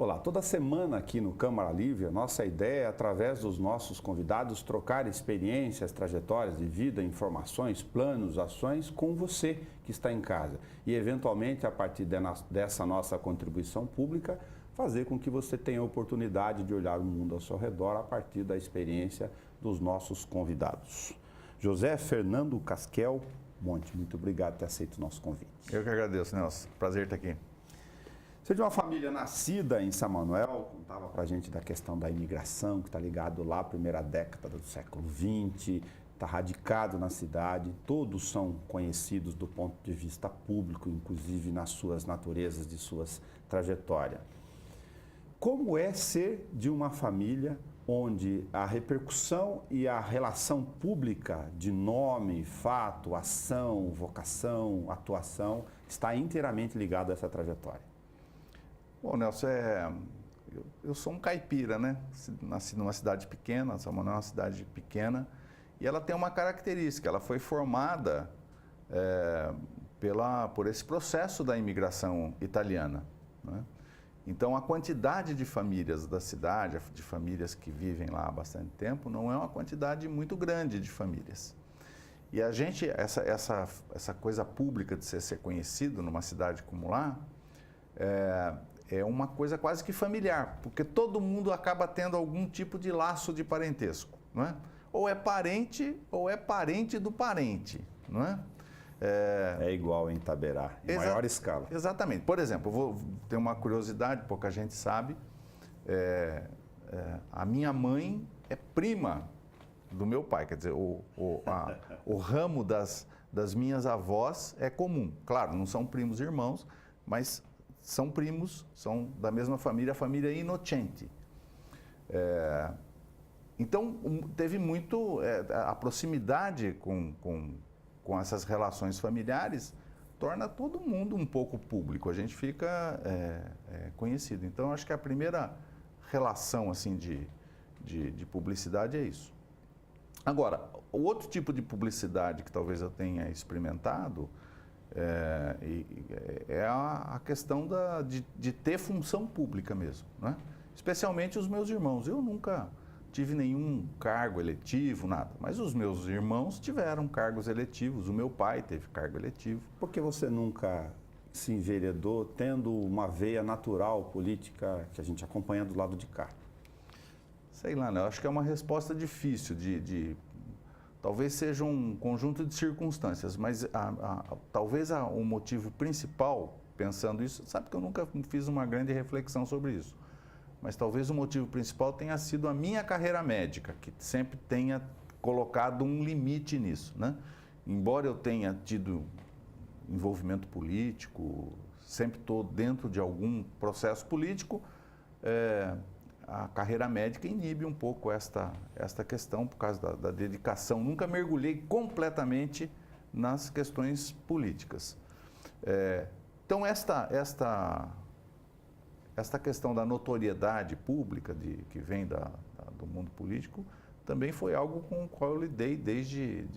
Olá, toda semana aqui no Câmara Livre, a nossa ideia é, através dos nossos convidados, trocar experiências, trajetórias de vida, informações, planos, ações com você que está em casa. E, eventualmente, a partir dessa nossa contribuição pública, fazer com que você tenha a oportunidade de olhar o mundo ao seu redor a partir da experiência dos nossos convidados. José Fernando Casquel Monte, muito obrigado por ter aceito o nosso convite. Eu que agradeço, Nelson. Prazer estar aqui. Você é de uma família nascida em São Manuel, contava para a gente da questão da imigração, que está ligado lá à primeira década do século XX, está radicado na cidade, todos são conhecidos do ponto de vista público, inclusive nas suas naturezas, de suas trajetórias. Como é ser de uma família onde a repercussão e a relação pública de nome, fato, ação, vocação, atuação está inteiramente ligado a essa trajetória? Bom, Nelson, eu sou um caipira, né? Nasci numa cidade pequena, São Manuel é uma cidade pequena, e ela tem uma característica, ela foi formada por esse processo da imigração italiana, né? Então, a quantidade de famílias da cidade, de famílias que vivem lá há bastante tempo, não é uma quantidade muito grande de famílias. E a gente, essa coisa pública de ser conhecido numa cidade como lá, é uma coisa quase que familiar, porque todo mundo acaba tendo algum tipo de laço de parentesco, não é? Ou é parente do parente, não é? É igual em Itaberá, em maior escala. Exatamente. Por exemplo, eu vou ter uma curiosidade, pouca gente sabe, a minha mãe é prima do meu pai, quer dizer, o ramo das minhas avós é comum. Claro, não são primos irmãos, mas são primos, são da mesma família, a família Innocenti. Então, teve muito, a proximidade com essas relações familiares torna todo mundo um pouco público, a gente fica conhecido. Então, acho que a primeira relação assim, de publicidade é isso. Agora, o outro tipo de publicidade que talvez eu tenha experimentado é a questão de ter função pública mesmo, né? Especialmente os meus irmãos. Eu nunca tive nenhum cargo eletivo, nada, mas os meus irmãos tiveram cargos eletivos, o meu pai teve cargo eletivo. Por que você nunca se enveredou tendo uma veia natural política que a gente acompanha do lado de cá? Sei lá, né? Eu acho que é uma resposta difícil talvez seja um conjunto de circunstâncias, mas talvez o motivo principal, pensando isso, sabe que eu nunca fiz uma grande reflexão sobre isso, mas talvez o motivo principal tenha sido a minha carreira médica, que sempre tenha colocado um limite nisso, né? Embora eu tenha tido envolvimento político, sempre estou dentro de algum processo político, a carreira médica inibe um pouco esta questão por causa da dedicação. Nunca mergulhei completamente nas questões políticas. Então, esta questão da notoriedade pública que vem do mundo político também foi algo com o qual eu lidei desde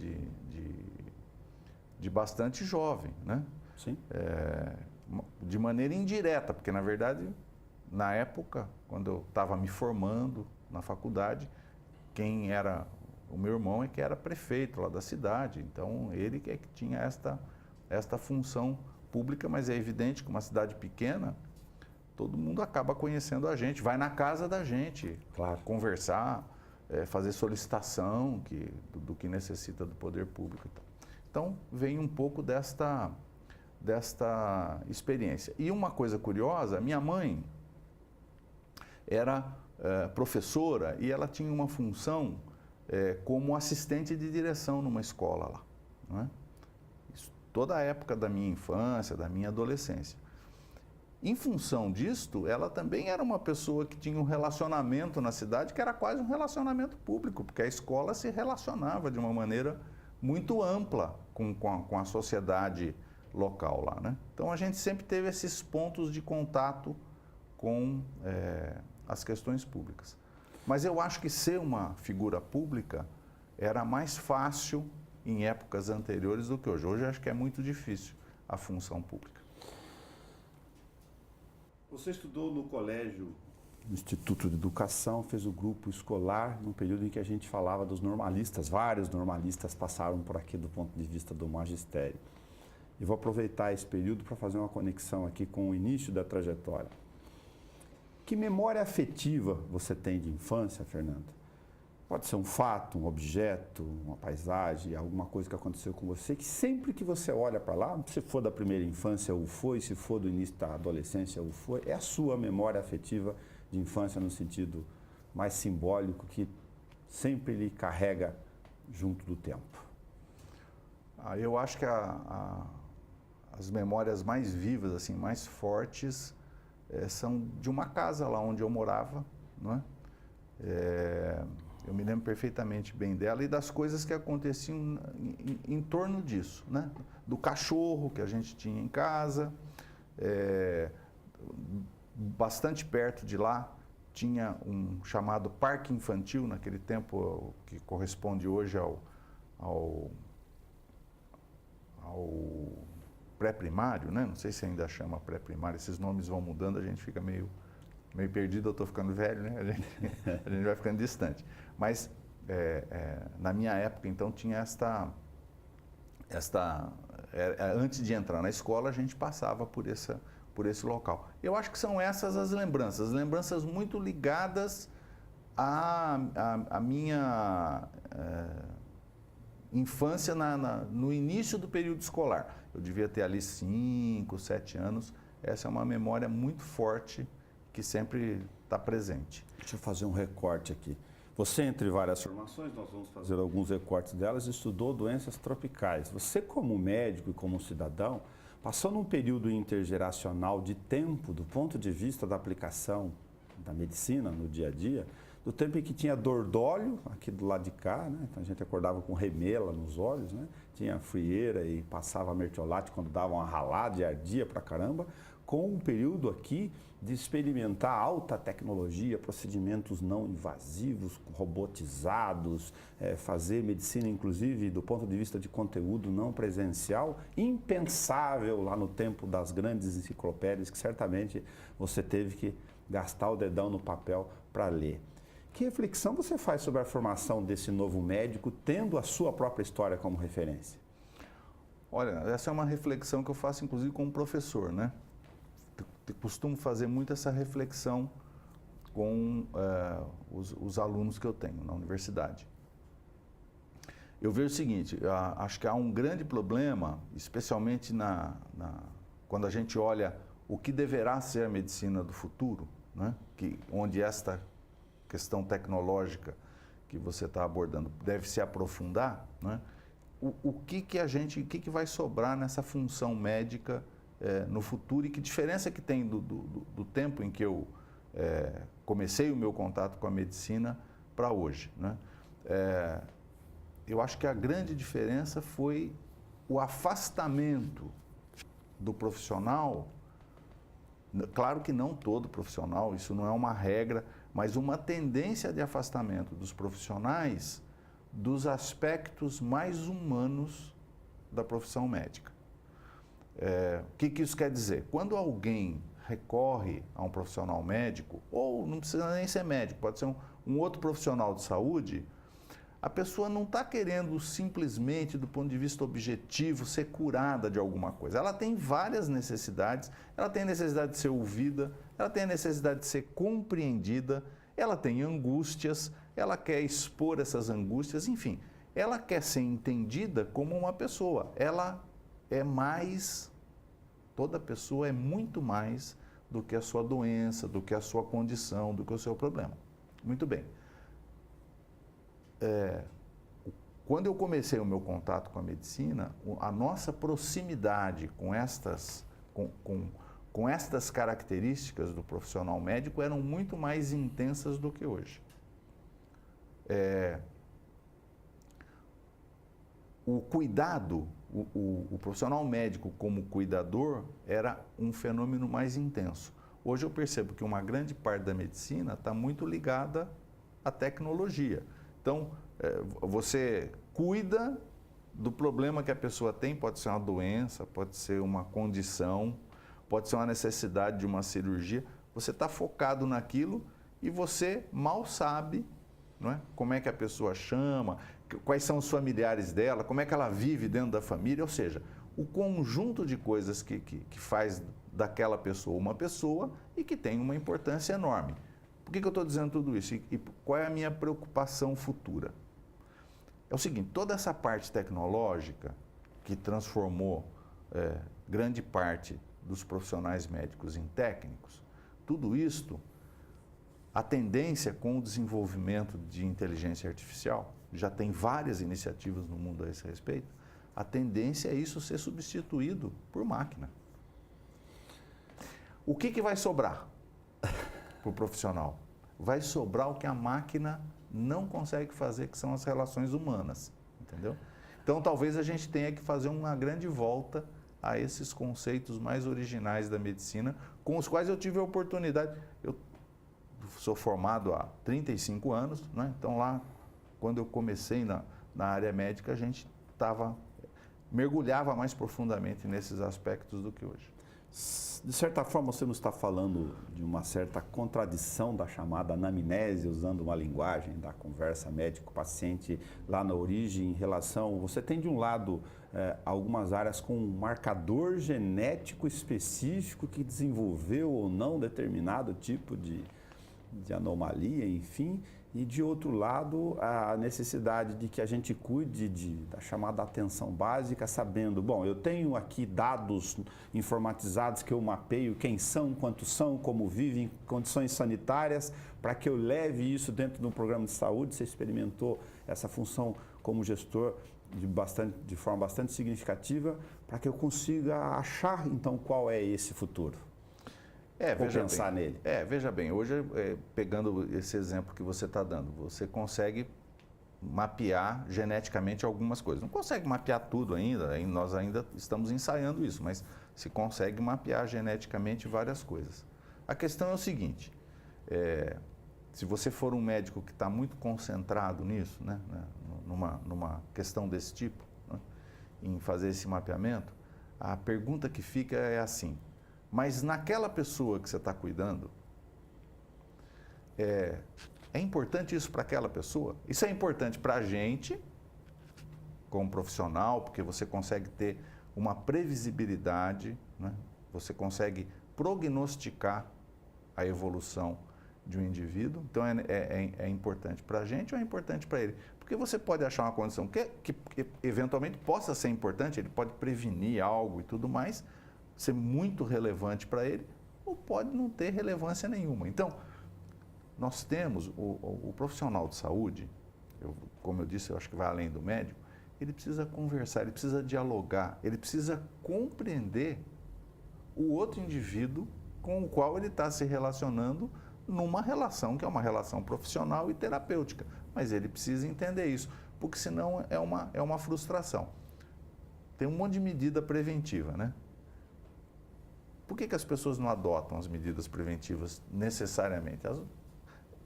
de bastante jovem, né? Sim. De maneira indireta, porque na verdade, na época, quando eu estava me formando na faculdade, quem era o meu irmão que era prefeito lá da cidade, então ele que tinha esta função pública, mas é evidente que uma cidade pequena, todo mundo acaba conhecendo a gente, vai na casa da gente, claro, conversar, fazer solicitação do que necessita do poder público. Então, vem um pouco desta experiência. E uma coisa curiosa, minha mãe era professora e ela tinha uma função como assistente de direção numa escola lá, não é? Isso, toda a época da minha infância, da minha adolescência. Em função disto, ela também era uma pessoa que tinha um relacionamento na cidade que era quase um relacionamento público, porque a escola se relacionava de uma maneira muito ampla com a sociedade local lá, né? Então a gente sempre teve esses pontos de contato com as questões públicas. Mas eu acho que ser uma figura pública era mais fácil em épocas anteriores do que hoje. Hoje eu acho que é muito difícil a função pública. Você estudou no colégio, no Instituto de Educação, fez o grupo escolar, num período em que a gente falava dos normalistas, vários normalistas passaram por aqui do ponto de vista do magistério. E vou aproveitar esse período para fazer uma conexão aqui com o início da trajetória. Que memória afetiva você tem de infância, Fernando? Pode ser um fato, um objeto, uma paisagem, alguma coisa que aconteceu com você, que sempre que você olha para lá, se for da primeira infância ou foi, se for do início da adolescência ou foi, é a sua memória afetiva de infância no sentido mais simbólico que sempre lhe carrega junto do tempo. Eu acho que as memórias mais vivas, assim, mais fortes, são de uma casa lá onde eu morava, não é? Eu me lembro perfeitamente bem dela e das coisas que aconteciam em torno disso, né? Do cachorro que a gente tinha em casa, bastante perto de lá tinha um chamado parque infantil, naquele tempo que corresponde hoje ao pré-primário, né? Não sei se ainda chama pré-primário, esses nomes vão mudando, a gente fica meio perdido, eu estou ficando velho, né? A gente vai ficando distante. Mas na minha época, então, tinha antes de entrar na escola, a gente passava por esse local. Eu acho que são essas as lembranças muito ligadas à minha infância no início do período escolar. Eu devia ter ali 5, 7 anos. Essa é uma memória muito forte que sempre está presente. Deixa eu fazer um recorte aqui. Você, entre várias formações, nós vamos fazer alguns recortes delas, estudou doenças tropicais. Você, como médico e como cidadão, passou num período intergeracional de tempo, do ponto de vista da aplicação da medicina no dia a dia, do tempo em que tinha dor d'óleo, aqui do lado de cá, né? Então a gente acordava com remela nos olhos, né? Tinha frieira e passava mertiolate quando dava uma ralada e ardia pra caramba, com um período aqui de experimentar alta tecnologia, procedimentos não invasivos, robotizados, fazer medicina, inclusive, do ponto de vista de conteúdo não presencial, impensável lá no tempo das grandes enciclopédias, que certamente você teve que gastar o dedão no papel para ler. Que reflexão você faz sobre a formação desse novo médico, tendo a sua própria história como referência? Olha, essa é uma reflexão que eu faço, inclusive, como professor, né? Costumo fazer muito essa reflexão com os alunos que eu tenho na universidade. Eu vejo o seguinte, acho que há um grande problema, especialmente quando a gente olha o que deverá ser a medicina do futuro, né? Onde esta questão tecnológica que você está abordando deve se aprofundar, né? O que vai sobrar nessa função médica no futuro e que diferença que tem do tempo em que eu comecei o meu contato com a medicina para hoje, né? Eu acho que a grande diferença foi o afastamento do profissional. Claro que não todo profissional, isso não é uma regra, mas uma tendência de afastamento dos profissionais dos aspectos mais humanos da profissão médica. O que isso quer dizer? Quando alguém recorre a um profissional médico, ou não precisa nem ser médico, pode ser um outro profissional de saúde, a pessoa não está querendo simplesmente, do ponto de vista objetivo, ser curada de alguma coisa. Ela tem várias necessidades, ela tem a necessidade de ser ouvida, ela tem a necessidade de ser compreendida, ela tem angústias, ela quer expor essas angústias, enfim, ela quer ser entendida como uma pessoa. Ela é mais, toda pessoa é muito mais do que a sua doença, do que a sua condição, do que o seu problema. Muito bem. Quando eu comecei o meu contato com a medicina, a nossa proximidade com estas características do profissional médico eram muito mais intensas do que hoje. O cuidado, o profissional médico como cuidador era um fenômeno mais intenso. Hoje eu percebo que uma grande parte da medicina está muito ligada à tecnologia. Então, você cuida do problema que a pessoa tem, pode ser uma doença, pode ser uma condição, pode ser uma necessidade de uma cirurgia. Você está focado naquilo e você mal sabe, não é? Como é que a pessoa chama, quais são os familiares dela, como é que ela vive dentro da família, ou seja, o conjunto de coisas que faz daquela pessoa uma pessoa e que tem uma importância enorme. Por que eu estou dizendo tudo isso? E qual é a minha preocupação futura? É o seguinte, toda essa parte tecnológica que transformou grande parte dos profissionais médicos em técnicos, tudo isto, a tendência com o desenvolvimento de inteligência artificial, já tem várias iniciativas no mundo a esse respeito, a tendência é isso ser substituído por máquina. O que vai sobrar para o profissional? Vai sobrar o que a máquina não consegue fazer, que são as relações humanas, entendeu? Então, talvez a gente tenha que fazer uma grande volta a esses conceitos mais originais da medicina, com os quais eu tive a oportunidade. Eu sou formado há 35 anos, né? Então lá, quando eu comecei na área médica, a gente mergulhava mais profundamente nesses aspectos do que hoje. De certa forma, você não está falando de uma certa contradição da chamada anamnese, usando uma linguagem da conversa médico-paciente lá na origem, em relação... Você tem, de um lado, algumas áreas com um marcador genético específico que desenvolveu ou não determinado tipo de anomalia, enfim, e, de outro lado, a necessidade de que a gente cuide da chamada atenção básica, sabendo, bom, eu tenho aqui dados informatizados que eu mapeio quem são, quantos são, como vivem, condições sanitárias, para que eu leve isso dentro de um programa de saúde. Você experimentou essa função como gestor de forma bastante significativa, para que eu consiga achar, então, qual é esse futuro. Pensar nele. Veja bem, hoje, pegando esse exemplo que você está dando, você consegue mapear geneticamente algumas coisas. Não consegue mapear tudo ainda, nós ainda estamos ensaiando isso, mas se consegue mapear geneticamente várias coisas. A questão é o seguinte, se você for um médico que está muito concentrado nisso, né, numa questão desse tipo, né, em fazer esse mapeamento, a pergunta que fica é assim: mas naquela pessoa que você está cuidando, é importante isso para aquela pessoa? Isso é importante para a gente, como profissional, porque você consegue ter uma previsibilidade, né? Você consegue prognosticar a evolução de um indivíduo. Então, é importante para a gente ou é importante para ele? Porque você pode achar uma condição que eventualmente possa ser importante, ele pode prevenir algo e tudo mais, ser muito relevante para ele, ou pode não ter relevância nenhuma. Então, nós temos o profissional de saúde, como eu disse, eu acho que vai além do médico, ele precisa conversar, ele precisa dialogar, ele precisa compreender o outro indivíduo com o qual ele está se relacionando numa relação que é uma relação profissional e terapêutica. Mas ele precisa entender isso, porque senão é uma frustração. Tem um monte de medida preventiva, né? Por que as pessoas não adotam as medidas preventivas necessariamente?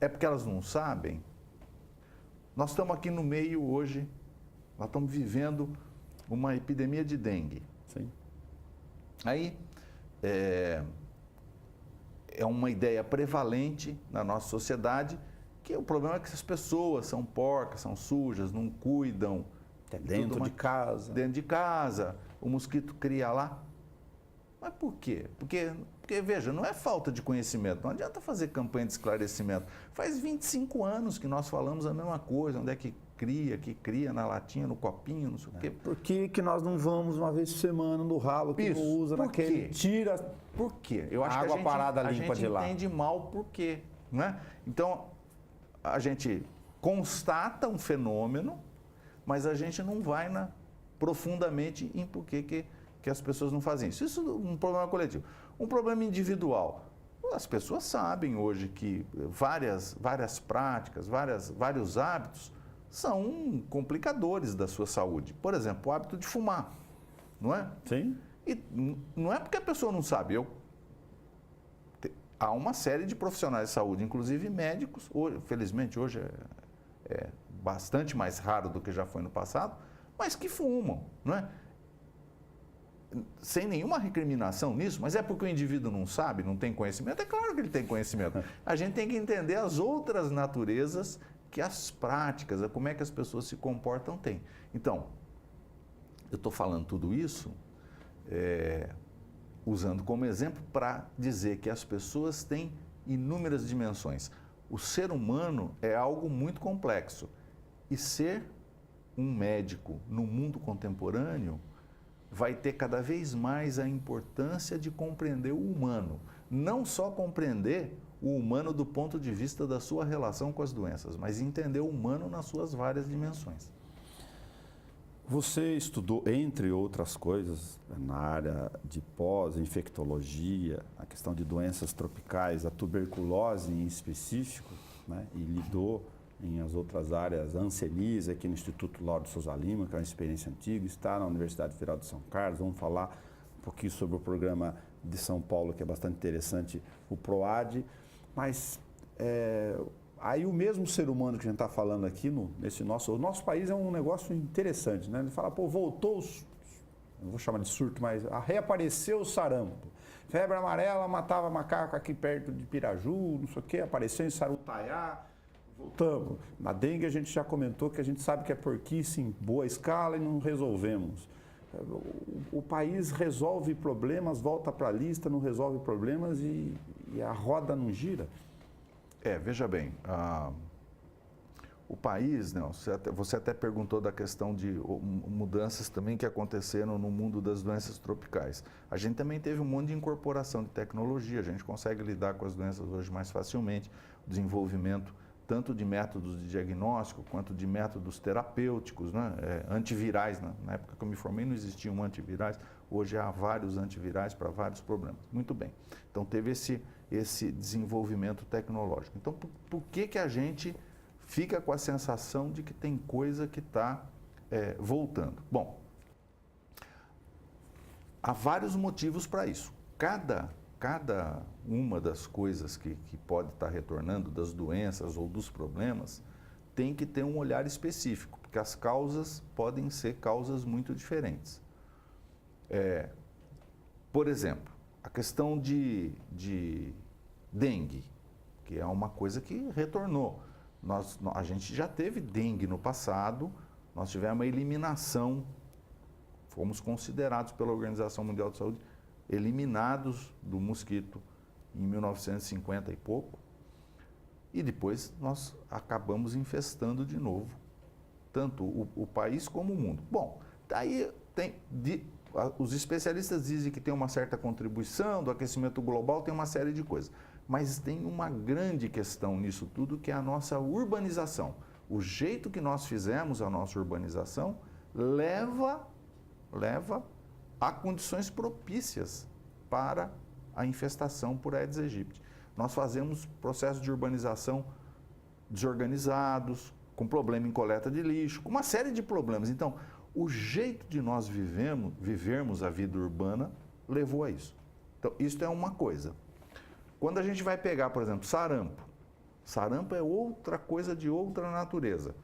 É porque elas não sabem? Nós estamos aqui no meio hoje, nós estamos vivendo uma epidemia de dengue. Sim. Aí, é uma ideia prevalente na nossa sociedade que o problema é que as pessoas são porcas, são sujas, não cuidam. Dentro de casa. Dentro de casa, o mosquito cria lá. Mas por quê? Porque, veja, não é falta de conhecimento, não adianta fazer campanha de esclarecimento. Faz 25 anos que nós falamos a mesma coisa, onde é que cria na latinha, no copinho, não sei o quê. Por que nós não vamos uma vez por semana no ralo que isso, não usa naquele... Tira... Por quê? Eu acho água que parada limpa de lá. A gente entende mal por quê, não é? Então, a gente constata um fenômeno, mas a gente não vai profundamente em por que as pessoas não fazem isso. Isso é um problema coletivo. Um problema individual. As pessoas sabem hoje que várias práticas, vários hábitos são complicadores da sua saúde. Por exemplo, o hábito de fumar, não é? Sim. E não é porque a pessoa não sabe. Há uma série de profissionais de saúde, inclusive médicos, felizmente hoje é bastante mais raro do que já foi no passado, mas que fumam, não é? sem nenhuma recriminação nisso, mas é porque o indivíduo não sabe, não tem conhecimento? É claro que ele tem conhecimento. A gente tem que entender as outras naturezas que as práticas, como é que as pessoas se comportam têm. Então, eu estou falando tudo isso usando como exemplo para dizer que as pessoas têm inúmeras dimensões. O ser humano é algo muito complexo e ser um médico no mundo contemporâneo vai ter cada vez mais a importância de compreender o humano. Não só compreender o humano do ponto de vista da sua relação com as doenças, mas entender o humano nas suas várias dimensões. Você estudou, entre outras coisas, na área de pós-infectologia, a questão de doenças tropicais, a tuberculose em específico, né? E lidou em as outras áreas, Anselis, aqui no Instituto Lauro de Souza Lima, que é uma experiência antiga, está na Universidade Federal de São Carlos. Vamos falar um pouquinho sobre o programa de São Paulo, que é bastante interessante, o PROAD. Mas aí o mesmo ser humano que a gente está falando aqui, o nosso país é um negócio interessante, né? Ele fala, pô, voltou, não vou chamar de surto, mas reapareceu o sarampo. Febre amarela matava macaco aqui perto de Piraju, não sei o quê, apareceu em Sarutaiá. Voltamos. Na dengue a gente já comentou que a gente sabe que é porquice em boa escala e não resolvemos. O país resolve problemas, volta para a lista, não resolve problemas e a roda não gira. Veja bem, o país, né, você até perguntou da questão de mudanças também que aconteceram no mundo das doenças tropicais. A gente também teve um monte de incorporação de tecnologia, a gente consegue lidar com as doenças hoje mais facilmente, o desenvolvimento tanto de métodos de diagnóstico quanto de métodos terapêuticos, né? Antivirais. Né? Na época que eu me formei não existiam antivirais, hoje há vários antivirais para vários problemas. Muito bem. Então teve esse desenvolvimento tecnológico. Então por que a gente fica com a sensação de que tem coisa que está voltando? Bom, há vários motivos para isso. Cada uma das coisas que pode estar retornando, das doenças ou dos problemas, tem que ter um olhar específico, porque as causas podem ser causas muito diferentes. Por exemplo, a questão de dengue, que é uma coisa que retornou. A gente já teve dengue no passado, nós tivemos uma eliminação, fomos considerados pela Organização Mundial de Saúde eliminados do mosquito em 1950 e pouco, e depois nós acabamos infestando de novo, tanto o país como o mundo. Bom, daí os especialistas dizem que tem uma certa contribuição do aquecimento global, tem uma série de coisas, mas tem uma grande questão nisso tudo, que é a nossa urbanização. O jeito que nós fizemos a nossa urbanização leva a condições propícias para a infestação por Aedes aegypti. Nós fazemos processos de urbanização desorganizados, com problema em coleta de lixo, com uma série de problemas. Então, o jeito de nós vivermos a vida urbana levou a isso. Então, isso é uma coisa. Quando a gente vai pegar, por exemplo, sarampo. Sarampo é outra coisa de outra natureza.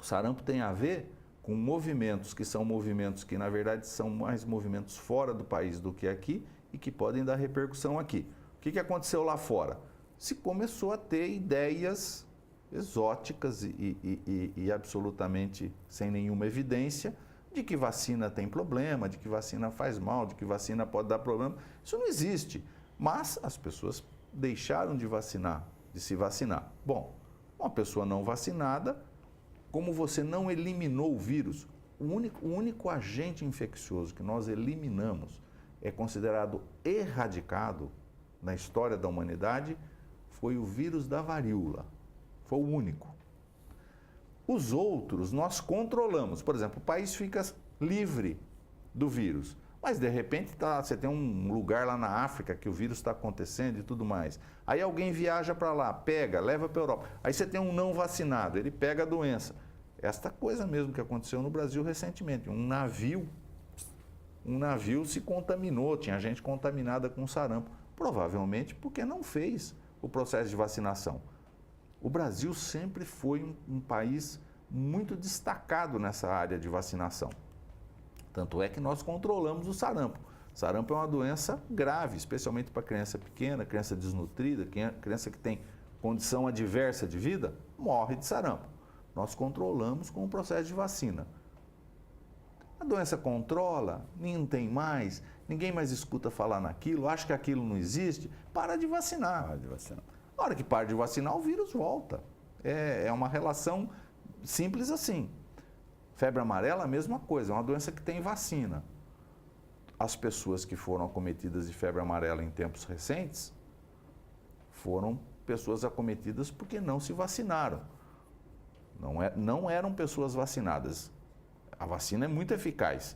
O sarampo tem a ver com movimentos que são movimentos que, na verdade, são mais movimentos fora do país do que aqui e que podem dar repercussão aqui. O que aconteceu lá fora? Se começou a ter ideias exóticas e absolutamente sem nenhuma evidência de que vacina tem problema, de que vacina faz mal, de que vacina pode dar problema. Isso não existe. Mas as pessoas deixaram de se vacinar. Bom, uma pessoa não vacinada, como você não eliminou o vírus, o único agente infeccioso que nós eliminamos é considerado erradicado na história da humanidade, foi o vírus da varíola. Foi o único. Os outros nós controlamos. Por exemplo, o país fica livre do vírus. Mas, de repente, você tem um lugar lá na África que o vírus está acontecendo e tudo mais. Aí alguém viaja para lá, pega, leva para a Europa. Aí você tem um não vacinado, ele pega a doença. Esta coisa mesmo que aconteceu no Brasil recentemente. Um navio se contaminou, tinha gente contaminada com sarampo. Provavelmente porque não fez o processo de vacinação. O Brasil sempre foi um país muito destacado nessa área de vacinação. Tanto é que nós controlamos o sarampo. Sarampo é uma doença grave, especialmente para criança pequena, criança desnutrida, criança que tem condição adversa de vida, morre de sarampo. Nós controlamos com o processo de vacina. A doença controla, não tem mais, ninguém mais escuta falar naquilo, acha que aquilo não existe, para de vacinar. Para de vacinar. Na hora que para de vacinar, o vírus volta. É uma relação simples assim. Febre amarela, a mesma coisa, é uma doença que tem vacina. As pessoas que foram acometidas de febre amarela em tempos recentes foram pessoas acometidas porque não se vacinaram. Não eram pessoas vacinadas. A vacina é muito eficaz.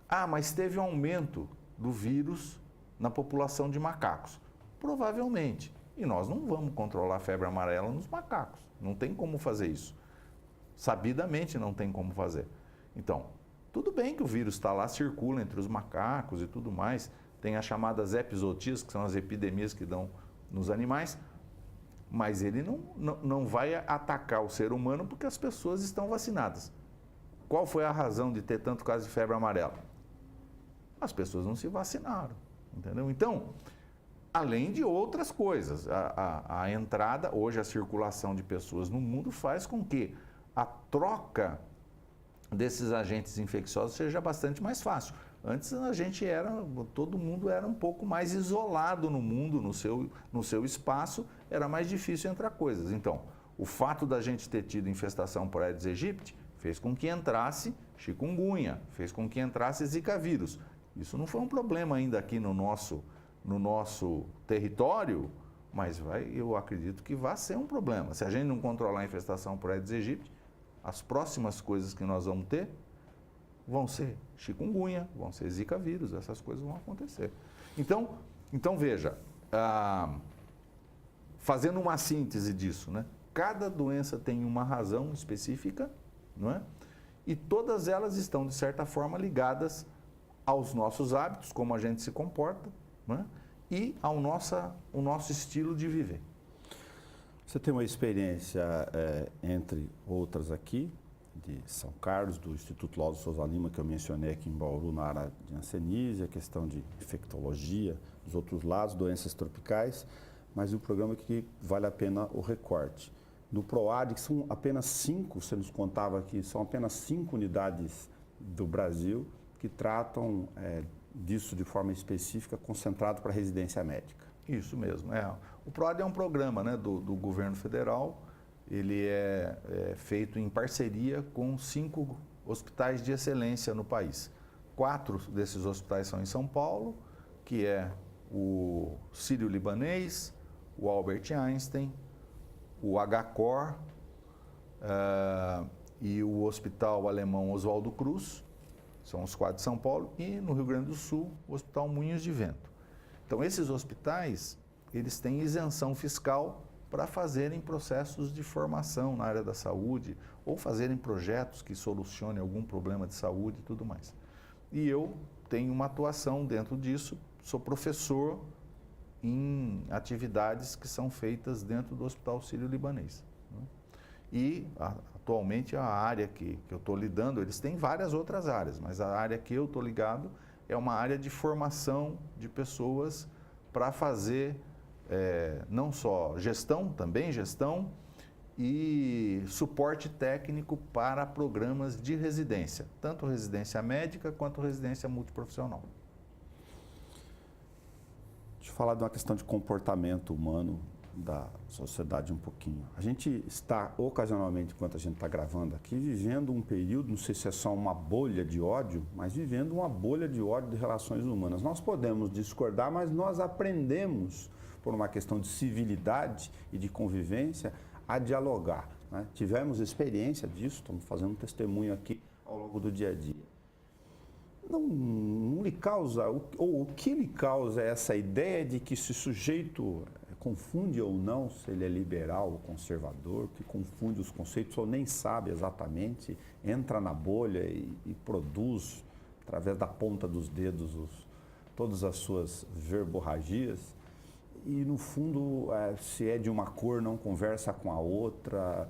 Ah, mas teve um aumento do vírus na população de macacos. Provavelmente. E nós não vamos controlar a febre amarela nos macacos. Não tem como fazer isso. Sabidamente não tem como fazer. Então, tudo bem que o vírus está lá, circula entre os macacos e tudo mais. Tem as chamadas epizootias, que são as epidemias que dão nos animais. Mas ele não vai atacar o ser humano porque as pessoas estão vacinadas. Qual foi a razão de ter tanto caso de febre amarela? As pessoas não se vacinaram, entendeu? Então, além de outras coisas, a entrada, hoje a circulação de pessoas no mundo faz com que a troca desses agentes infecciosos seja bastante mais fácil. Antes todo mundo era um pouco mais isolado no mundo, no seu espaço, era mais difícil entrar coisas. Então, o fato da gente ter tido infestação por Aedes aegypti fez com que entrasse chikungunya, fez com que entrasse zika vírus. Isso não foi um problema ainda aqui no nosso território, mas eu acredito que vai ser um problema. Se a gente não controlar a infestação por Aedes aegypti, as próximas coisas que nós vamos ter vão ser chikungunya, vão ser zika vírus, essas coisas vão acontecer. Então veja, fazendo uma síntese disso, né? Cada doença tem uma razão específica, não é? E todas elas estão, de certa forma, ligadas aos nossos hábitos, como a gente se comporta, não é? E ao nosso estilo de viver. Você tem uma experiência, entre outras aqui, de São Carlos, do Instituto Laudo Souza Lima, que eu mencionei aqui em Bauru, na área de hanseníase, a questão de infectologia, dos outros lados, doenças tropicais, mas o programa que vale a pena o recorte. No PROAD, que são apenas 5, você nos contava aqui, são apenas 5 unidades do Brasil que tratam disso de forma específica, concentrado para residência médica. Isso mesmo. O PROAD é um programa, né, do governo federal. Ele é feito em parceria com 5 hospitais de excelência no país. 4 desses hospitais são em São Paulo, que é o Sírio-Libanês, o Albert Einstein, o HCOR e o Hospital Alemão Oswaldo Cruz, são os 4 de São Paulo, e no Rio Grande do Sul, o Hospital Moinhos de Vento. Então, esses hospitais, eles têm isenção fiscal para fazerem processos de formação na área da saúde ou fazerem projetos que solucionem algum problema de saúde e tudo mais. E eu tenho uma atuação dentro disso, sou professor em atividades que são feitas dentro do Hospital Sírio-Libanês. E atualmente a área que eu estou lidando, eles têm várias outras áreas, mas a área que eu estou ligado é uma área de formação de pessoas para fazer não só gestão, também gestão e suporte técnico para programas de residência, tanto residência médica quanto residência multiprofissional. Deixa eu falar de uma questão de comportamento humano da sociedade um pouquinho. A gente está, ocasionalmente, enquanto a gente está gravando aqui, vivendo um período, não sei se é só uma bolha de ódio, mas vivendo uma bolha de ódio de relações humanas. Nós podemos discordar, mas nós aprendemos, por uma questão de civilidade e de convivência, a dialogar, né? Tivemos experiência disso, estamos fazendo um testemunho aqui ao longo do dia a dia. Não lhe causa, ou o que lhe causa essa ideia de que se o sujeito confunde ou não, se ele é liberal ou conservador, que confunde os conceitos ou nem sabe exatamente, entra na bolha e produz, através da ponta dos dedos, todas as suas verborragias, e no fundo, se é de uma cor, não conversa com a outra,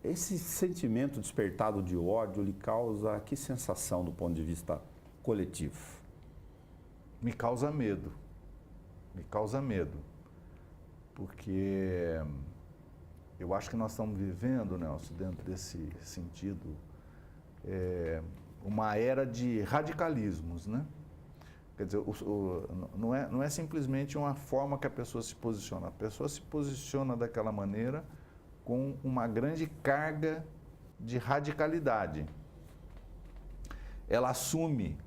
Esse sentimento despertado de ódio lhe causa que sensação do ponto de vista coletivo? Me causa medo. Me causa medo. Porque eu acho que nós estamos vivendo, Nelson, dentro desse sentido, uma era de radicalismos, né? Quer dizer, não é simplesmente uma forma que a pessoa se posiciona. A pessoa se posiciona daquela maneira com uma grande carga de radicalidade. Ela assume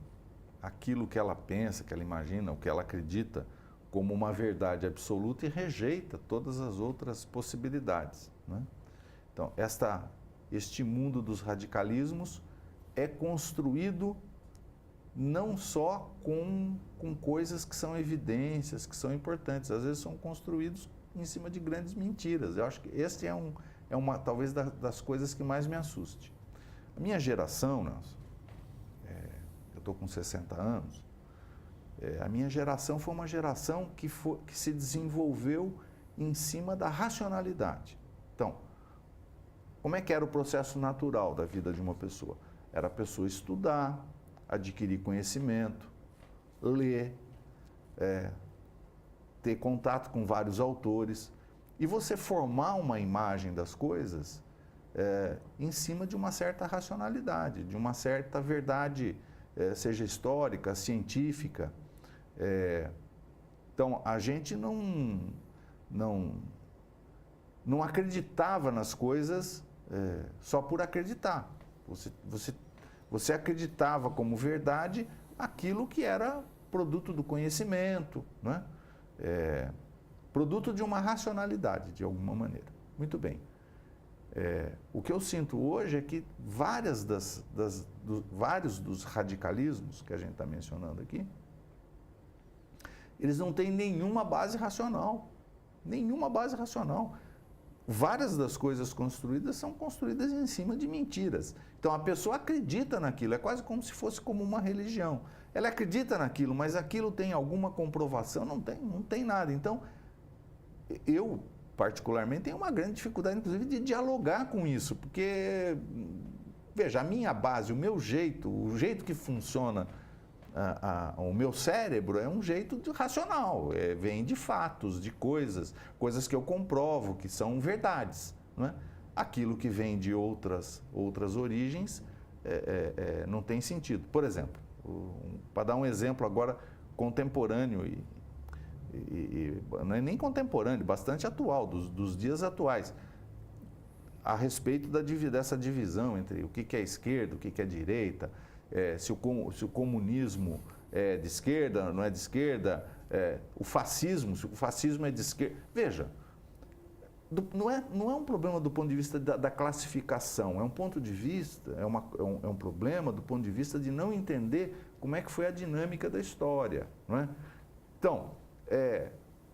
aquilo que ela pensa, que ela imagina, o que ela acredita como uma verdade absoluta e rejeita todas as outras possibilidades, né? Então, este mundo dos radicalismos é construído não só com coisas que são evidências, que são importantes, às vezes são construídos em cima de grandes mentiras. Eu acho que este é uma talvez das coisas que mais me assuste. A minha geração, Nelson, eu estou com 60 anos, a minha geração foi uma geração que se desenvolveu em cima da racionalidade. Então, como é que era o processo natural da vida de uma pessoa? Era a pessoa estudar, adquirir conhecimento, ler, ter contato com vários autores e você formar uma imagem das coisas em cima de uma certa racionalidade, de uma certa verdade, seja histórica, científica. Então, a gente não acreditava nas coisas só por acreditar. Você acreditava como verdade aquilo que era produto do conhecimento, né? Produto de uma racionalidade, de alguma maneira. Muito bem. O que eu sinto hoje é que vários dos radicalismos que a gente está mencionando aqui, eles não têm nenhuma base racional. Nenhuma base racional. Várias das coisas construídas são construídas em cima de mentiras. Então a pessoa acredita naquilo, é quase como se fosse como uma religião. Ela acredita naquilo, mas aquilo tem alguma comprovação? Não tem nada. Então, eu particularmente tenho uma grande dificuldade, inclusive, de dialogar com isso, porque, veja, a minha base, o meu jeito, o jeito que funciona o meu cérebro é um jeito racional, vem de fatos, de coisas que eu comprovo, que são verdades, não é? Aquilo que vem de outras origens não tem sentido. Por exemplo, para dar um exemplo agora contemporâneo, não é nem contemporâneo, bastante atual, dos dias atuais, a respeito dessa divisão entre o que é esquerda, o que é direita, se o comunismo é de esquerda, não é de esquerda, o fascismo é de esquerda. Veja, não é um problema do ponto de vista da classificação, é um ponto de vista, é um problema do ponto de vista de não entender como é que foi a dinâmica da história, não é? Então,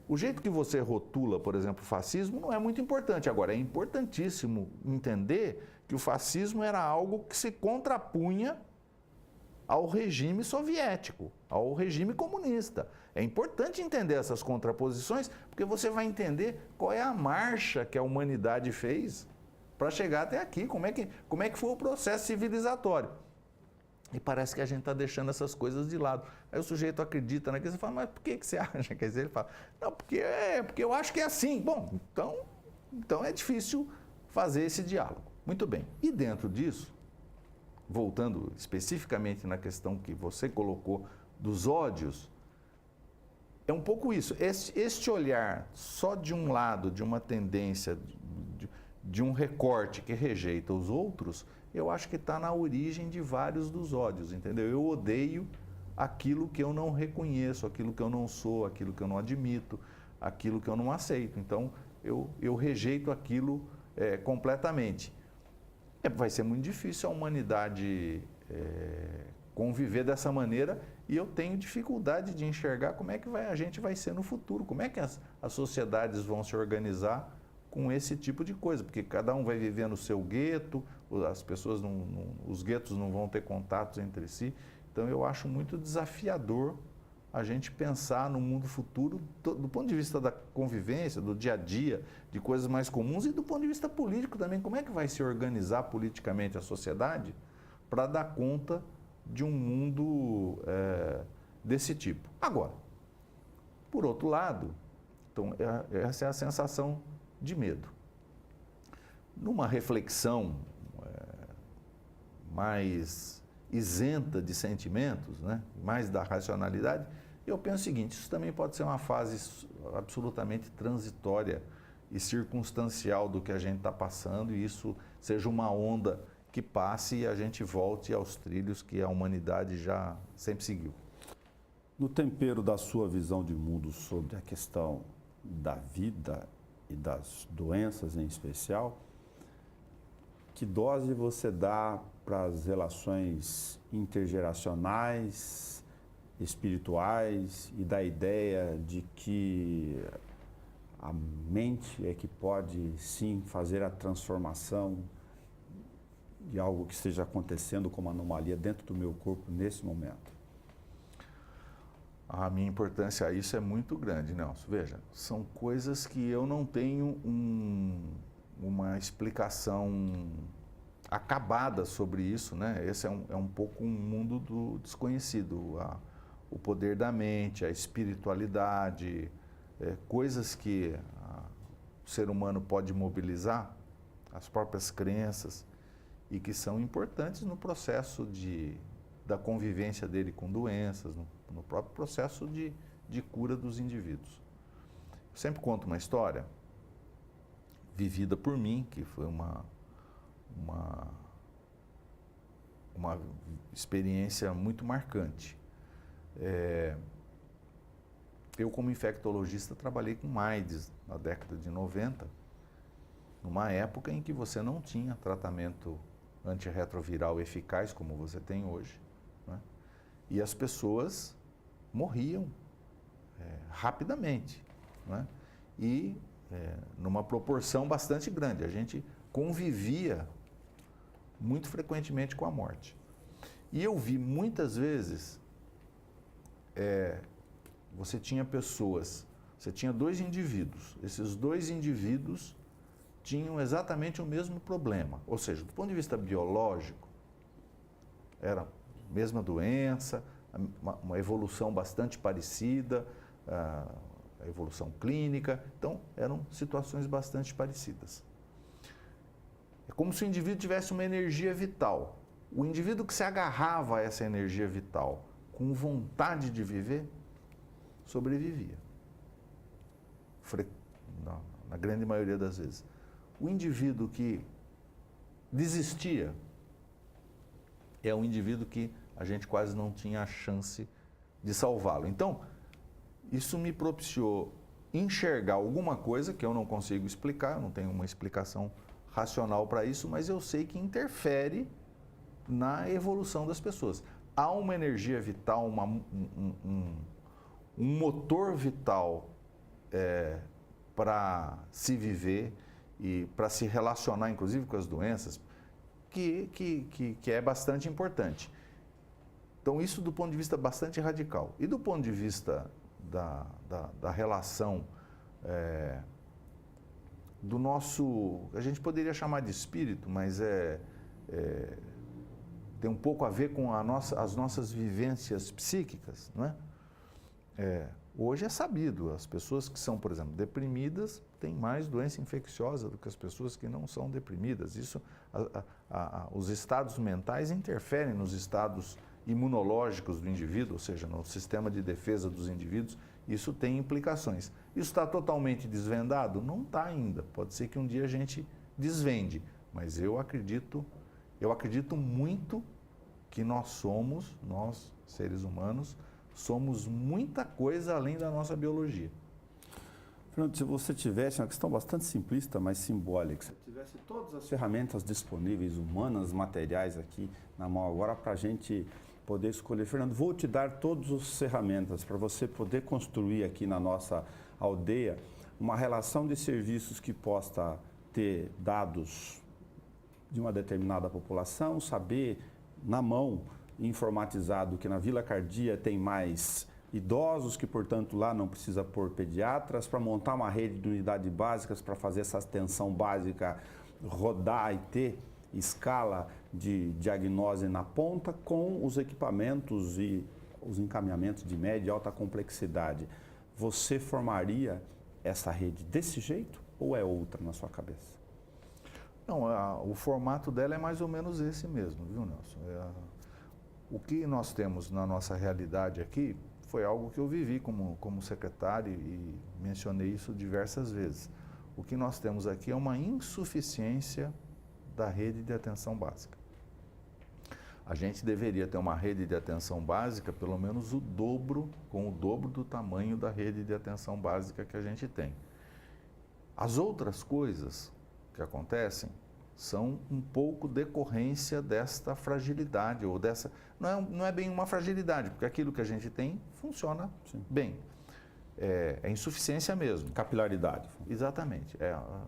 o jeito que você rotula, por exemplo, o fascismo não é muito importante. Agora, é importantíssimo entender que o fascismo era algo que se contrapunha ao regime soviético, ao regime comunista. É importante entender essas contraposições, porque você vai entender qual é a marcha que a humanidade fez para chegar até aqui, como é que foi o processo civilizatório. E parece que a gente está deixando essas coisas de lado. Aí o sujeito acredita naquilo, você fala, mas por que você acha? Quer dizer, ele fala, não, porque eu acho que é assim. Bom, então é difícil fazer esse diálogo. Muito bem. E dentro disso, voltando especificamente na questão que você colocou dos ódios, é um pouco isso. Este olhar só de um lado, de uma tendência, de um recorte que rejeita os outros, eu acho que está na origem de vários dos ódios, entendeu? Eu odeio aquilo que eu não reconheço, aquilo que eu não sou, aquilo que eu não admito, aquilo que eu não aceito. Então, eu rejeito aquilo completamente. Vai ser muito difícil a humanidade conviver dessa maneira e eu tenho dificuldade de enxergar como é que a gente vai ser no futuro, como é que as sociedades vão se organizar com esse tipo de coisa, porque cada um vai viver no seu gueto, as pessoas os guetos não vão ter contatos entre si, então eu acho muito desafiador a gente pensar no mundo futuro do ponto de vista da convivência, do dia a dia, de coisas mais comuns e do ponto de vista político também. Como é que vai se organizar politicamente a sociedade para dar conta de um mundo desse tipo? Agora, por outro lado, então, essa é a sensação de medo. Numa reflexão mais isenta de sentimentos, né, mais da racionalidade, eu penso o seguinte: isso também pode ser uma fase absolutamente transitória e circunstancial do que a gente está passando, e isso seja uma onda que passe e a gente volte aos trilhos que a humanidade já sempre seguiu. No tempero da sua visão de mundo sobre a questão da vida e das doenças em especial, que dose você dá para as relações intergeracionais, espirituais e da ideia de que a mente é que pode sim fazer a transformação de algo que esteja acontecendo como anomalia dentro do meu corpo nesse momento? A minha importância a isso é muito grande, Nelson. Veja, são coisas que eu não tenho uma explicação acabada sobre isso, né? Esse é um pouco um mundo do desconhecido. O poder da mente, a espiritualidade, coisas que o ser humano pode mobilizar, as próprias crenças, e que são importantes no processo da convivência dele com doenças, no próprio processo de cura dos indivíduos. Eu sempre conto uma história vivida por mim, que foi uma experiência muito marcante. Eu, como infectologista, trabalhei com AIDS na década de 90, numa época em que você não tinha tratamento antirretroviral eficaz como você tem hoje, né? E as pessoas morriam rapidamente, né? E numa proporção bastante grande. A gente convivia muito frequentemente com a morte. E eu vi muitas vezes, você tinha dois indivíduos, esses dois indivíduos tinham exatamente o mesmo problema, ou seja, do ponto de vista biológico, era a mesma doença, uma evolução bastante parecida, a evolução clínica, então eram situações bastante parecidas. É como se o indivíduo tivesse uma energia vital. O indivíduo que se agarrava a essa energia vital com vontade de viver, sobrevivia. Na grande maioria das vezes. O indivíduo que desistia é um indivíduo que a gente quase não tinha a chance de salvá-lo. Então, isso me propiciou enxergar alguma coisa que eu não consigo explicar, eu não tenho uma explicação racional para isso, mas eu sei que interfere na evolução das pessoas. Há uma energia vital, um motor vital para se viver e para se relacionar, inclusive, com as doenças, que é bastante importante. Então, isso do ponto de vista bastante radical. E do ponto de vista da relação do nosso, a gente poderia chamar de espírito, mas tem um pouco a ver com as nossas vivências psíquicas, não é? Hoje é sabido, as pessoas que são, por exemplo, deprimidas têm mais doença infecciosa do que as pessoas que não são deprimidas. Isso, os estados mentais interferem nos estados imunológicos do indivíduo, ou seja, no sistema de defesa dos indivíduos. Isso tem implicações. Isso está totalmente desvendado? Não está ainda. Pode ser que um dia a gente desvende, mas eu acredito muito que nós seres humanos, somos muita coisa além da nossa biologia. Fernando, se você tivesse, uma questão bastante simplista, mas simbólica, se tivesse todas as ferramentas disponíveis, humanas, materiais aqui na mão agora para a gente poder escolher. Fernando, vou te dar todas as ferramentas para você poder construir aqui na nossa aldeia uma relação de serviços que possa ter dados de uma determinada população, saber na mão, informatizado, que na Vila Cardia tem mais idosos, que, portanto, lá não precisa pôr pediatras, para montar uma rede de unidades básicas para fazer essa atenção básica rodar e ter escala de diagnose na ponta com os equipamentos e os encaminhamentos de média e alta complexidade. Você formaria essa rede desse jeito ou é outra na sua cabeça? Não, o formato dela é mais ou menos esse mesmo, viu, Nelson? O que nós temos na nossa realidade aqui foi algo que eu vivi como secretário e mencionei isso diversas vezes. O que nós temos aqui é uma insuficiência da rede de atenção básica. A gente deveria ter uma rede de atenção básica pelo menos com o dobro do tamanho da rede de atenção básica que a gente tem. As outras coisas que acontecem são um pouco decorrência desta fragilidade, ou dessa... Não é bem uma fragilidade, porque aquilo que a gente tem funciona bem. É insuficiência mesmo. Capilaridade. Exatamente.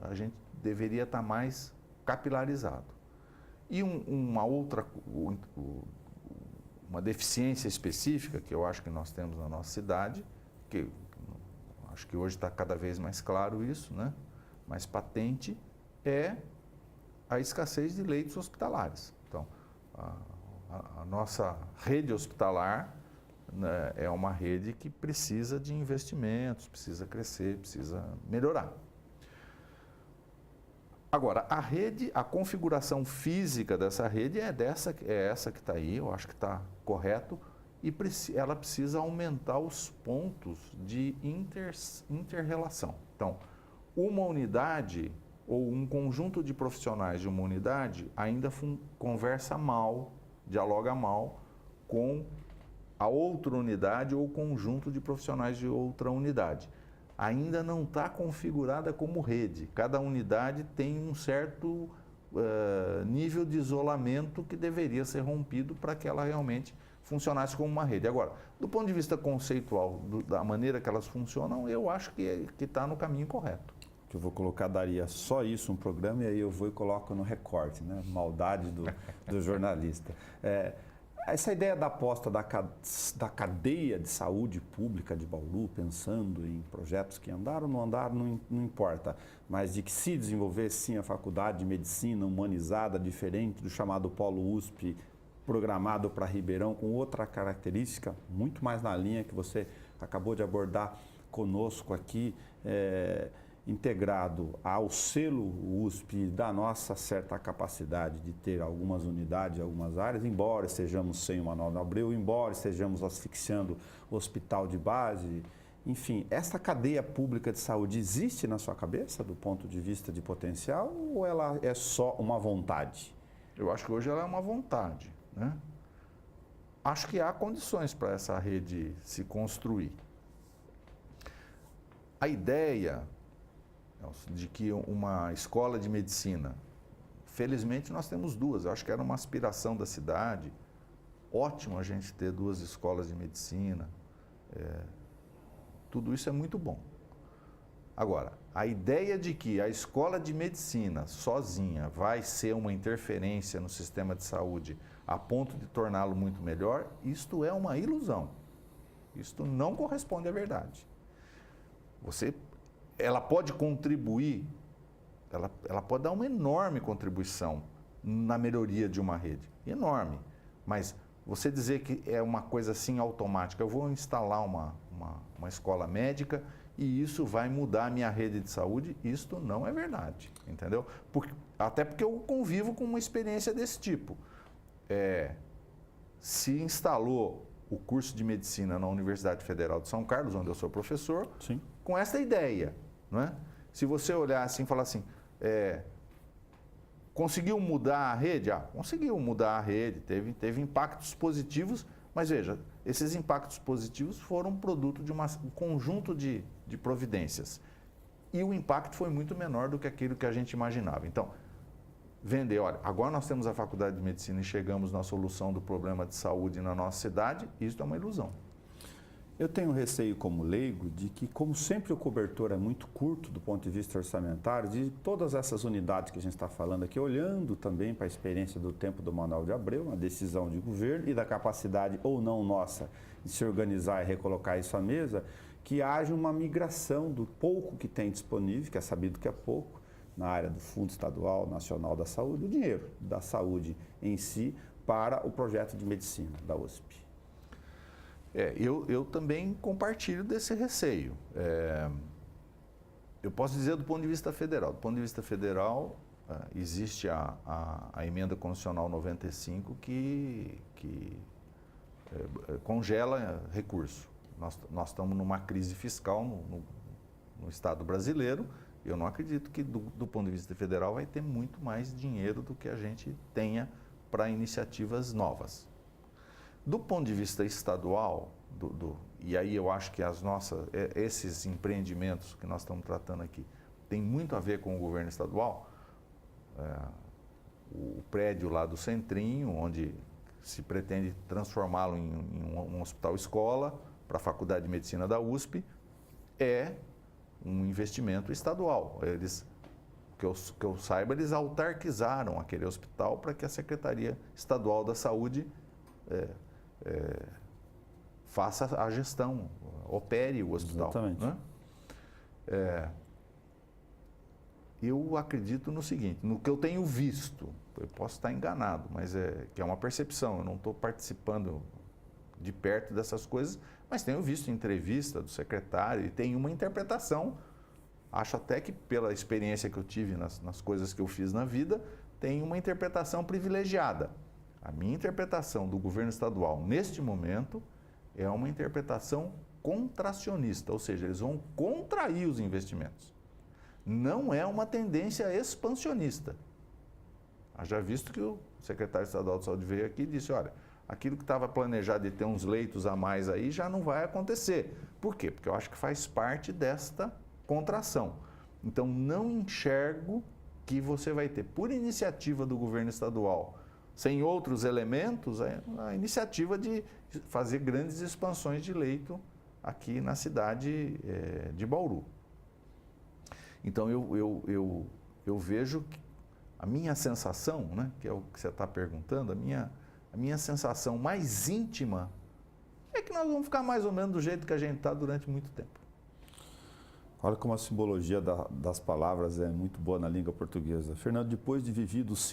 A gente deveria estar mais capilarizado. E uma deficiência específica que eu acho que nós temos na nossa cidade, que acho que hoje está cada vez mais claro isso, né? Mais patente, é a escassez de leitos hospitalares. Então, a nossa rede hospitalar, né, é uma rede que precisa de investimentos, precisa crescer, precisa melhorar. Agora, a configuração física dessa rede é essa que está aí, eu acho que está correto, e ela precisa aumentar os pontos de inter-relação. Então, uma unidade ou um conjunto de profissionais de uma unidade ainda conversa mal, dialoga mal com a outra unidade ou conjunto de profissionais de outra unidade. Ainda não está configurada como rede. Cada unidade tem um certo nível de isolamento que deveria ser rompido para que ela realmente funcionasse como uma rede. Agora, do ponto de vista conceitual, da maneira que elas funcionam, eu acho que está no caminho correto. Que eu vou colocar, daria só isso um programa, e aí eu vou e coloco no recorte, né? Maldade do jornalista. Essa ideia da aposta da cadeia de saúde pública de Bauru, pensando em projetos que andaram ou não andaram, não importa, mas de que se desenvolver sim a faculdade de medicina humanizada, diferente do chamado Polo USP, programado para Ribeirão, com outra característica, muito mais na linha que você acabou de abordar conosco aqui, integrado ao selo USP da nossa certa capacidade de ter algumas unidades, algumas áreas, embora estejamos sem o Manuel de Abreu, embora estejamos asfixiando o hospital de base, enfim, essa cadeia pública de saúde existe na sua cabeça do ponto de vista de potencial ou ela é só uma vontade? Eu acho que hoje ela é uma vontade, né? Acho que há condições para essa rede se construir. A ideia de que uma escola de medicina, felizmente nós temos duas, eu acho que era uma aspiração da cidade, ótimo a gente ter duas escolas de medicina, tudo isso é muito bom. Agora, a ideia de que a escola de medicina sozinha vai ser uma interferência no sistema de saúde a ponto de torná-lo muito melhor, isto é uma ilusão, isto não corresponde à verdade. Ela pode contribuir, ela pode dar uma enorme contribuição na melhoria de uma rede, enorme. Mas você dizer que é uma coisa assim automática, eu vou instalar uma escola médica e isso vai mudar a minha rede de saúde, isto não é verdade, entendeu? Até porque eu convivo com uma experiência desse tipo. Se instalou o curso de medicina na Universidade Federal de São Carlos, onde eu sou professor, sim, com essa ideia. Não é? Se você olhar assim e falar assim, conseguiu mudar a rede? Conseguiu mudar a rede, teve impactos positivos, mas veja, esses impactos positivos foram produto de um conjunto de providências. E o impacto foi muito menor do que aquilo que a gente imaginava. Então, olha, agora nós temos a Faculdade de Medicina e chegamos na solução do problema de saúde na nossa cidade, isso é uma ilusão. Eu tenho receio como leigo de que, como sempre o cobertor é muito curto do ponto de vista orçamentário, de todas essas unidades que a gente está falando aqui, olhando também para a experiência do tempo do Manuel de Abreu, uma decisão de governo e da capacidade ou não nossa de se organizar e recolocar isso à mesa, que haja uma migração do pouco que tem disponível, que é sabido que é pouco, na área do Fundo Estadual Nacional da Saúde, o dinheiro da saúde em si, para o projeto de medicina da USP. Eu também compartilho desse receio. Eu posso dizer do ponto de vista federal. Do ponto de vista federal, existe a emenda constitucional 95 que congela recurso. Nós estamos numa crise fiscal no Estado brasileiro. Eu não acredito que do ponto de vista federal vai ter muito mais dinheiro do que a gente tenha para iniciativas novas. Do ponto de vista estadual, e aí eu acho que esses empreendimentos que nós estamos tratando aqui tem muito a ver com o governo estadual. O prédio lá do Centrinho, onde se pretende transformá-lo em um hospital-escola para a Faculdade de Medicina da USP, é um investimento estadual. Que eu saiba, eles autarquizaram aquele hospital para que a Secretaria Estadual da Saúde faça a gestão, opere o hospital. Exatamente. Né? Eu acredito no seguinte, no que eu tenho visto, eu posso estar enganado, mas que é uma percepção, eu não estou participando de perto dessas coisas, mas tenho visto entrevista do secretário e tem uma interpretação, acho até que pela experiência que eu tive nas coisas que eu fiz na vida, tem uma interpretação privilegiada. A minha interpretação do governo estadual neste momento é uma interpretação contracionista, ou seja, eles vão contrair os investimentos. Não é uma tendência expansionista. Haja visto que o secretário estadual de saúde veio aqui e disse, olha, aquilo que estava planejado de ter uns leitos a mais aí já não vai acontecer. Por quê? Porque eu acho que faz parte desta contração. Então, não enxergo que você vai ter, por iniciativa do governo estadual, sem outros elementos, a iniciativa de fazer grandes expansões de leito aqui na cidade de Bauru. Então, eu vejo que a minha sensação, né, que é o que você está perguntando, a minha sensação mais íntima é que nós vamos ficar mais ou menos do jeito que a gente está durante muito tempo. Olha como a simbologia das palavras é muito boa na língua portuguesa. Fernando, depois de vividos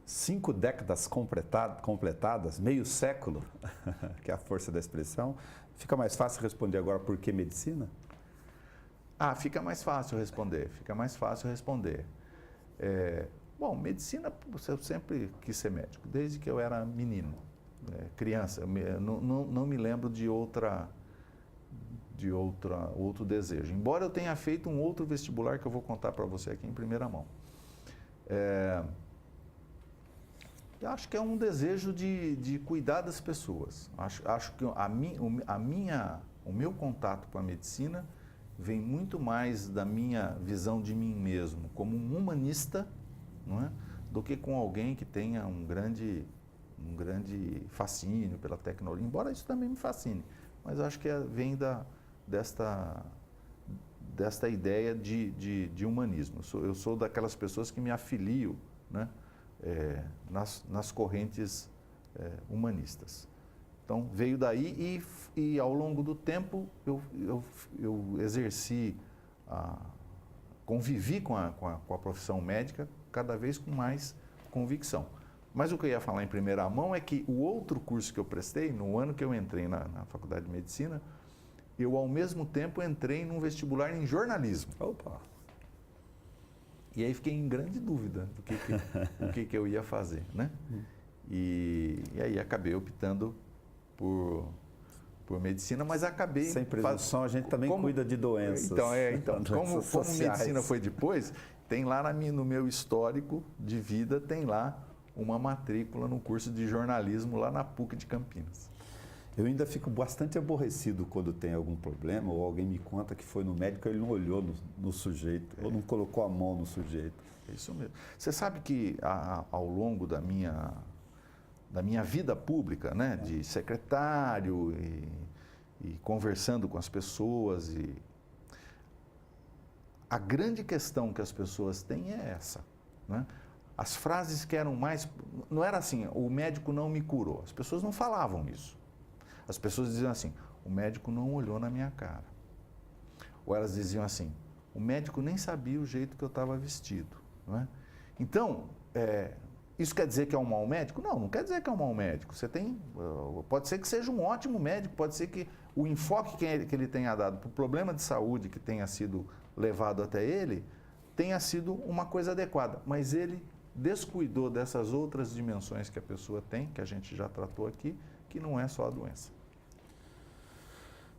5 décadas completadas, meio século, que é a força da expressão, fica mais fácil responder agora por que medicina? Fica mais fácil responder, Bom, medicina, eu sempre quis ser médico, desde que eu era menino, criança. Não me lembro de outro desejo. Embora eu tenha feito um outro vestibular que eu vou contar para você aqui em primeira mão. Eu acho que é um desejo de cuidar das pessoas. Acho que o meu contato com a medicina vem muito mais da minha visão de mim mesmo, como um humanista, não é? Do que com alguém que tenha um grande fascínio pela tecnologia, embora isso também me fascine, mas acho que vem desta ideia de humanismo. Eu sou daquelas pessoas que me afilio, né, nas correntes humanistas. Então, veio daí e ao longo do tempo eu exerci, convivi com a profissão médica cada vez com mais convicção. Mas o que eu ia falar em primeira mão é que o outro curso que eu prestei, no ano que eu entrei na Faculdade de Medicina, eu ao mesmo tempo entrei num vestibular em jornalismo. Opa! E aí fiquei em grande dúvida do que eu ia fazer, né? E aí acabei optando por medicina, mas acabei... Sem presunção, a gente também cuida de doenças. Então como medicina foi depois, tem lá no meu histórico de vida, tem lá uma matrícula no curso de jornalismo lá na PUC de Campinas. Eu ainda fico bastante aborrecido quando tem algum problema ou alguém me conta que foi no médico e ele não olhou no sujeito ou não colocou a mão no sujeito. É isso mesmo. Você sabe que ao longo da minha vida pública, né, de secretário conversando com as pessoas. A grande questão que as pessoas têm é essa, né? As frases que eram mais... Não era assim, o médico não me curou. As pessoas não falavam isso. As pessoas diziam assim, o médico não olhou na minha cara. Ou elas diziam assim, o médico nem sabia o jeito que eu estava vestido. Não é? Então, isso quer dizer que é um mau médico? Não, não quer dizer que é um mau médico. Pode ser que seja um ótimo médico, pode ser que o enfoque que ele tenha dado para o problema de saúde que tenha sido levado até ele, tenha sido uma coisa adequada. Mas ele descuidou dessas outras dimensões que a pessoa tem, que a gente já tratou aqui, que não é só a doença.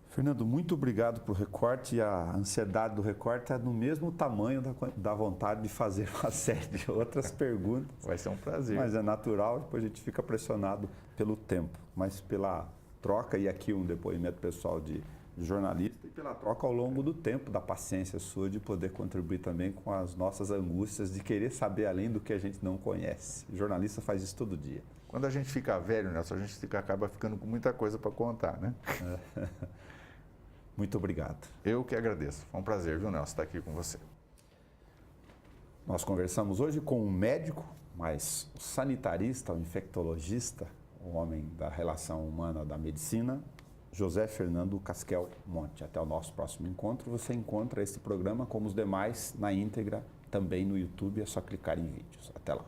Fernando, muito obrigado pelo recorte. A ansiedade do recorte é no mesmo tamanho da vontade de fazer uma série de outras perguntas. Vai ser um prazer. Mas é natural, depois a gente fica pressionado pelo tempo, mas pela troca, e aqui um depoimento pessoal de jornalista, e pela troca ao longo do tempo, da paciência sua de poder contribuir também com as nossas angústias, de querer saber além do que a gente não conhece. O jornalista faz isso todo dia. Quando a gente fica velho, Nelson, a gente acaba ficando com muita coisa para contar, né? Muito obrigado. Eu que agradeço. Foi um prazer, viu, Nelson, estar aqui com você. Nós conversamos hoje com um médico, mas o sanitarista, o infectologista, o homem da relação humana da medicina, José Fernando Casquel Monte. Até o nosso próximo encontro. Você encontra esse programa, como os demais, na íntegra, também no YouTube. É só clicar em vídeos. Até lá.